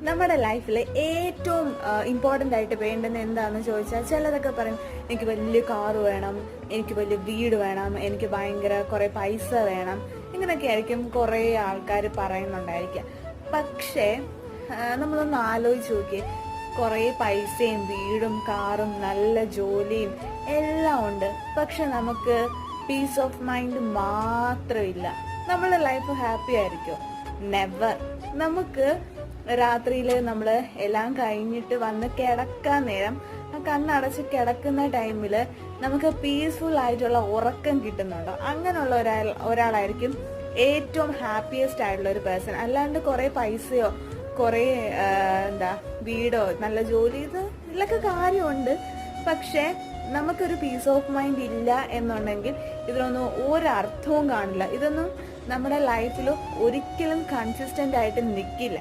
നമ്മുടെ ലൈഫിൽ ഏറ്റവും ഇമ്പോർട്ടൻ്റ് ആയിട്ട് വേണ്ടുന്ന എന്താണെന്ന് ചോദിച്ചാൽ ചിലരൊക്കെ പറയും എനിക്ക് വലിയ കാറ് വേണം, എനിക്ക് വലിയ വീട് വേണം, എനിക്ക് ഭയങ്കര കുറേ പൈസ വേണം, ഇങ്ങനെയൊക്കെ ആയിരിക്കും കുറേ ആൾക്കാർ പറയുന്നുണ്ടായിരിക്കുക. പക്ഷേ നമ്മളൊന്ന് ആലോചിച്ച് നോക്കിയേ, കുറേ പൈസയും വീടും കാറും നല്ല ജോലിയും എല്ലാം ഉണ്ട്, പക്ഷെ നമുക്ക് പീസ് ഓഫ് മൈൻഡ് മാത്രമില്ല. നമ്മുടെ ലൈഫ് ഹാപ്പി ആയിരിക്കും? നെവർ. നമുക്ക് രാത്രിയിൽ നമ്മൾ എല്ലാം കഴിഞ്ഞിട്ട് വന്ന് കിടക്കാൻ നേരം ആ കണ്ണടച്ച് കിടക്കുന്ന ടൈമിൽ നമുക്ക് പീസ്ഫുൾ ആയിട്ടുള്ള ഉറക്കം കിട്ടുന്നുണ്ടോ? അങ്ങനെയുള്ള ഒരാളായിരിക്കും ഏറ്റവും ഹാപ്പിയസ്റ്റ് ആയിട്ടുള്ള ഒരു പേഴ്സൺ. അല്ലാണ്ട് കുറേ പൈസയോ കുറേ വീടോ നല്ല ജോലി ഇതിലൊക്കെ കാര്യമുണ്ട്, പക്ഷേ നമുക്കൊരു പീസ് ഓഫ് മൈൻഡ് ഇല്ല എന്നുണ്ടെങ്കിൽ ഇതിനൊന്നും ഒരർത്ഥവും കാണില്ല. ഇതൊന്നും നമ്മുടെ ലൈഫിൽ ഒരിക്കലും കൺസിസ്റ്റൻ്റ് ആയിട്ട് നിൽക്കില്ല.